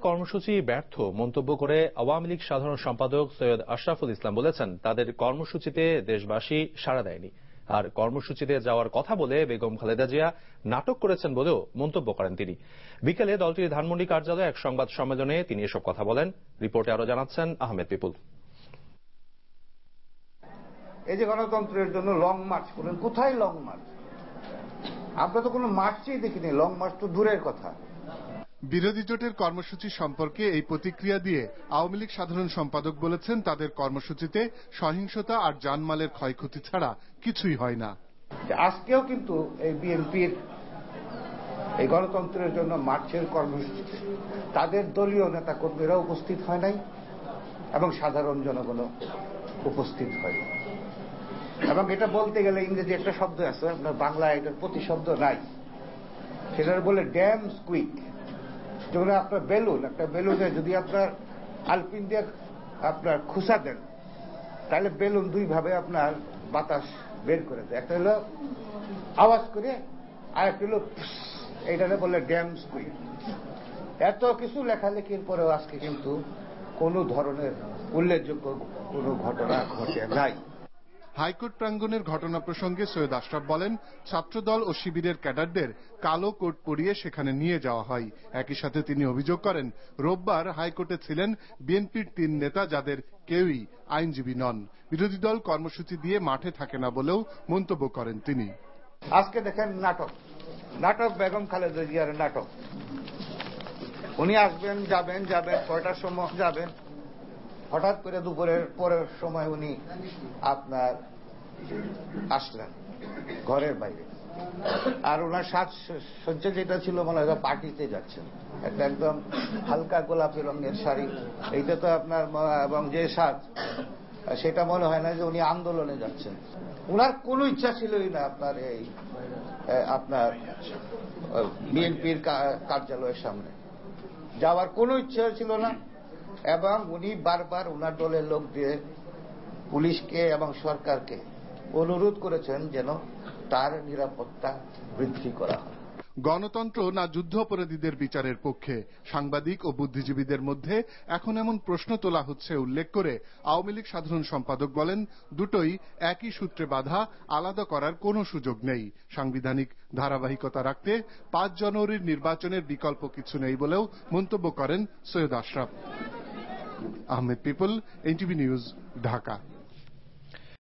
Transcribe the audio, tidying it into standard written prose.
কর্মসূচি ব্যর্থ মন্তব্য করে আওয়ামী লীগ সাধারণ সম্পাদক সৈয়দ আশরাফুল ইসলাম বলেছেন, তাদের কর্মসূচিতে দেশবাসী সাড়া দেয়নি। আর কর্মসূচিতে যাওয়ার কথা বলে বেগম খালেদা জিয়া নাটক করেছেন বলেও মন্তব্য করেন তিনি। বিকেলে দলটির ধানমন্ডি কার্যালয়ে এক সংবাদ সম্মেলনে তিনি এসব কথা বলেন। রিপোর্টে আরো জানাচ্ছেন আহমেদ পিপুল। এই যে গণতন্ত্রের জন্য লং মার্চ করেন, কোথায় লং মার্চ? আমরা তো কোনো মার্চই দেখিনি, লং মার্চ তো দূরের কথা। বিরোধী জোটের কর্মসূচি সম্পর্কে এই প্রতিক্রিয়া দিয়ে আওয়ামী লীগ সাধারণ সম্পাদক বলেছেন, তাদের কর্মসূচিতে সহিংসতা আর জানমালের ক্ষয়ক্ষতি ছাড়া কিছুই হয় না। আজকেও কিন্তু এই বিএনপির এই গণতন্ত্রের জন্য মার্চের কর্মসূচিতে তাদের দলীয় নেতা কর্মীরা উপস্থিত হয় নাই এবং সাধারণ জনগণও উপস্থিত হয়। এবং এটা বলতে গেলে ইংরেজি একটা শব্দ আছে, আপনার বাংলায় এটার প্রতিশব্দ নাই। সেটা বলে ড্যাম স্কুইক। যেগুলো আপনার বেলুন, একটা বেলুনে যদি আপনার আলপিন দিয়ে আপনার খুসা দেন, তাহলে বেলুন দুই ভাবে আপনার বাতাস বের করে দেয়। একটা হলো আওয়াজ করে, আর একটা হলো এইটাকে বলে ড্যাম স্কুইক। এত কিছু লেখালেখির পরেও আজকে কিন্তু কোনো ধরনের উল্লেখযোগ্য কোনো ঘটনা ঘটে নাই। হাইকোর্ট প্রাঙ্গণের ঘটনা প্রসঙ্গে সৈয়দ আশরাফ বলেন, ছাত্রদল ও শিবিরের ক্যাডারদের কালো কোট পরিয়ে সেখানে নিয়ে যাওয়া হয়। একই সাথে তিনি অভিযোগ করেন, রোববার হাইকোর্টে ছিলেন বিএনপির 3 নেতা, যাদের কেউই আইনজীবী নন। বিরোধী দল কর্মসূচি দিয়ে মাঠে থাকে না বলেও মন্তব্য করেন তিনি। আজকে দেখেন নাটক বেগম খালেদা জিয়ার নাটক। উনি আসবেন, যাবেন, কয়টার সময় যাবেন, হঠাৎ করে দুপুরের পরের সময় উনি আপনার আসলেন ঘরের বাইরে। আর ওনার সাজসজ্জা যেটা ছিল মনে হয় পার্টিতে যাচ্ছেন, একটা একদম হালকা গোলাপি রঙের শাড়ি, এইটা তো আপনার, এবং যে সাজ, সেটা মনে হয় না যে উনি আন্দোলনে যাচ্ছেন। উনার কোনো ইচ্ছা ছিলই না আপনার বিএনপির কার্যালয়ের সামনে যাওয়ার কোনো ইচ্ছা ছিল না। এবং উনি বারবার উনার দলের লোক দিয়ে পুলিশকে এবং সরকারকে অনুরোধ করেছেন যেন তার নিরাপত্তা বৃদ্ধি করা হয়। গণতন্ত্র না যুদ্ধাপরাধীদের বিচারের পক্ষে? সাংবাদিক ও বুদ্ধিজীবীদের মধ্যে এখন এমন প্রশ্ন তোলা হচ্ছে উল্লেখ করে আওয়ামী লীগ সাধারণ সম্পাদক বলেন, দুটোই একই সূত্রে বাঁধা, আলাদা করার কোনো সুযোগ নেই। সাংবিধানিক ধারাবাহিকতা রাখতে 5 জানুয়ারির নির্বাচনের বিকল্প কিছু নেই বলেও মন্তব্য করেন Syed Ashraf. Ahmed people, NTV news, Dhaka.